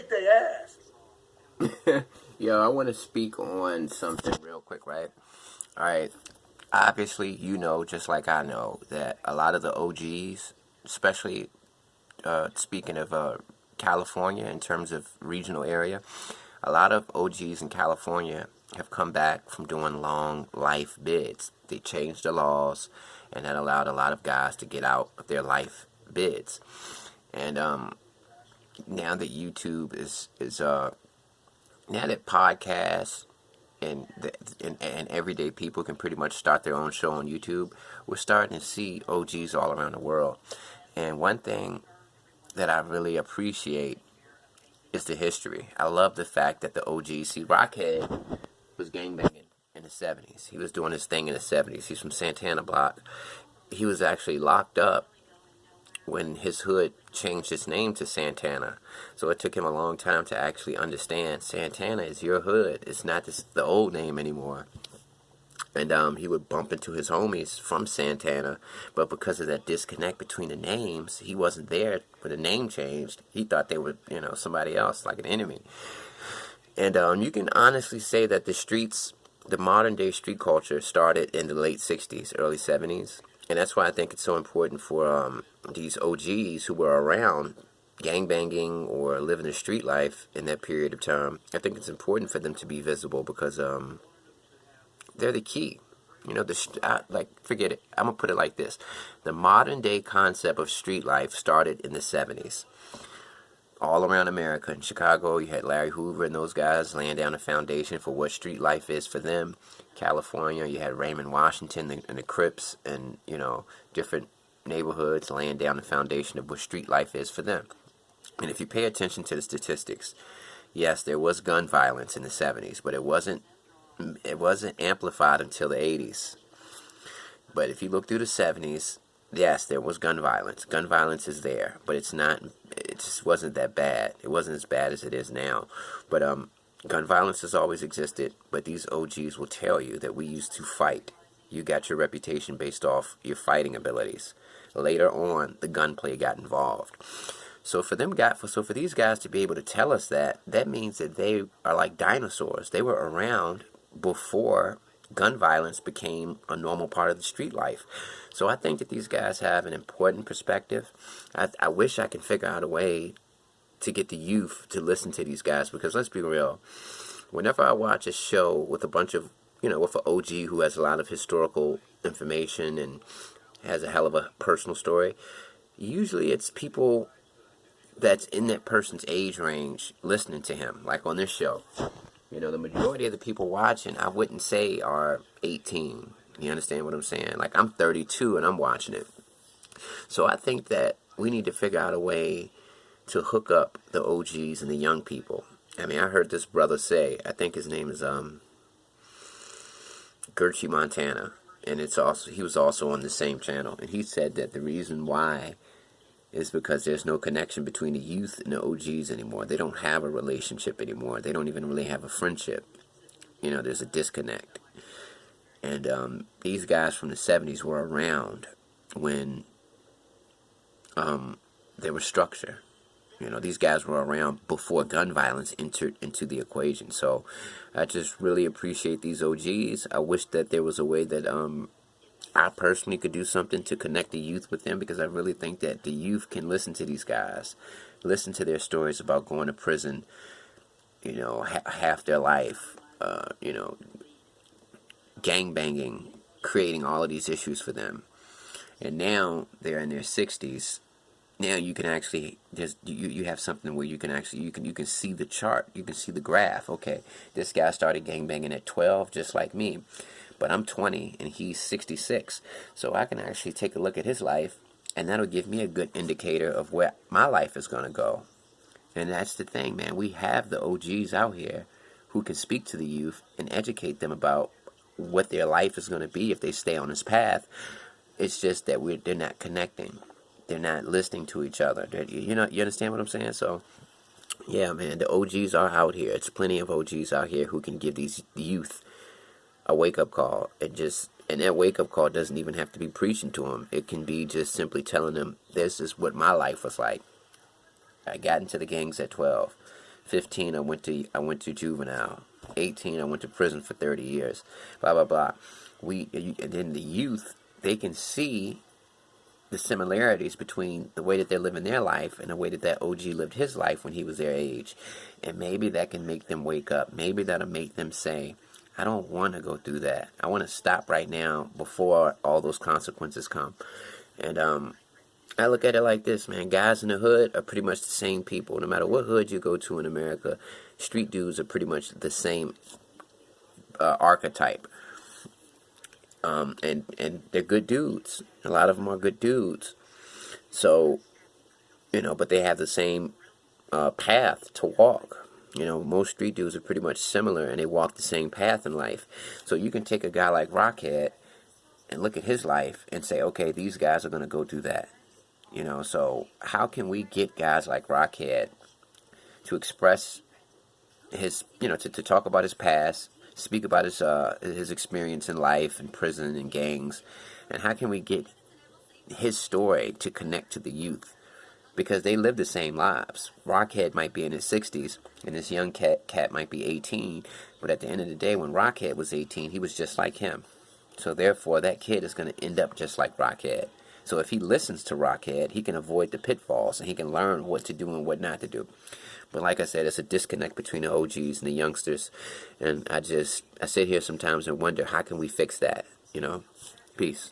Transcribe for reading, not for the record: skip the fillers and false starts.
kick their ass. Yo, I want to speak on something real quick, right? All right. Obviously, you know, just like I know, that a lot of the OGs, especially speaking of California in terms of regional area, a lot of OGs in California have come back from doing long life bids. They changed the laws, and that allowed a lot of guys to get out of their life bids. And now that YouTube is now that podcasts and everyday people can pretty much start their own show on YouTube, we're starting to see OGs all around the world. And one thing that I really appreciate is the history. I love the fact that the OGs, see, Rocchead was gangbanging in the 70s. He was doing his thing in the 70s. He's from Santana Block. He was actually locked up when his hood changed its name to Santana. So it took him a long time to actually understand Santana is your hood. It's not the old name anymore. And he would bump into his homies from Santana, but because of that disconnect between the names, he wasn't there when the name changed. He thought they were, somebody else, like an enemy. And you can honestly say that the modern day street culture started in the late 60s, early 70s. And that's why I think it's so important for these OGs who were around gangbanging or living the street life in that period of time. I think it's important for them to be visible because they're the key. Forget it. I'm going to put it like this. The modern day concept of street life started in the 70s. All around America. In Chicago, you had Larry Hoover and those guys laying down a foundation for what street life is for them. California, you had Raymond Washington and the Crips and, different neighborhoods laying down the foundation of what street life is for them. And if you pay attention to the statistics, yes, there was gun violence in the 70s, but it wasn't amplified until the 80s. But if you look through the 70s, yes, there was gun violence. Gun violence is there, but it just wasn't that bad. It wasn't as bad as it is now. But gun violence has always existed, but these OGs will tell you that we used to fight. You got your reputation based off your fighting abilities. Later on, the gunplay got involved. So for these guys to be able to tell us that means that they are like dinosaurs. They were around before gun violence became a normal part of the street life. So I think that these guys have an important perspective. I wish I could figure out a way to get the youth to listen to these guys, because let's be real, whenever I watch a show with a bunch of, with an OG who has a lot of historical information and has a hell of a personal story, usually it's people that's in that person's age range listening to him, like on this show. The majority of the people watching, I wouldn't say are 18. You understand what I'm saying? Like, I'm 32 and I'm watching it. So I think that we need to figure out a way to hook up the OGs and the young people. I mean, I heard this brother say, I think his name is Gertrude Montana, and he was also on the same channel, and he said that the reason why is because there's no connection between the youth and the OGs anymore. They don't have a relationship anymore. They don't even really have a friendship. There's a disconnect. And these guys from the 70s were around when there was structure. These guys were around before gun violence entered into the equation. So I just really appreciate these OGs. I wish that there was a way that I personally could do something to connect the youth with them, because I really think that the youth can listen to these guys, listen to their stories about going to prison, half their life, gangbanging, creating all of these issues for them. And now they're in their 60s. Now you can actually, you have something where you can actually, you can see the chart, you can see the graph. Okay, this guy started gangbanging at 12, just like me. But I'm 20 and he's 66. So I can actually take a look at his life, and that'll give me a good indicator of where my life is going to go. And that's the thing, man. We have the OGs out here who can speak to the youth and educate them about what their life is going to be if they stay on this path. It's just that they're not connecting. They're not listening to each other. You understand what I'm saying? So, yeah, man, the OGs are out here. It's plenty of OGs out here who can give these youth a wake-up call. And that wake-up call doesn't even have to be preaching to them. It can be just simply telling them, this is what my life was like. I got into the gangs at 12. 15, I went to juvenile. 18, I went to prison for 30 years. Blah blah blah. And then the youth, they can see the similarities between the way that they're living their life and the way that that OG lived his life when he was their age. And maybe that can make them wake up. Maybe that'll make them say, I don't want to go through that. I want to stop right now before all those consequences come. And I look at it like this, man. Guys in the hood are pretty much the same people. No matter what hood you go to in America, street dudes are pretty much the same archetype. And they're good dudes. A lot of them are good dudes. So, but they have the same path to walk. Most street dudes are pretty much similar, and they walk the same path in life. So you can take a guy like Rocchead and look at his life and say, okay, these guys are going to go do that. So how can we get guys like Rocchead to express his, to talk about his past, speak about his experience in life and prison and gangs, and how can we get his story to connect to the youth? Because they live the same lives. Rocchead might be in his 60s, and this young cat might be 18, but at the end of the day, when Rocchead was 18, he was just like him. So therefore, that kid is going to end up just like Rocchead. So if he listens to Rocchead, he can avoid the pitfalls, and he can learn what to do and what not to do. But like I said, it's a disconnect between the OGs and the youngsters. And I sit here sometimes and wonder, how can we fix that? Peace.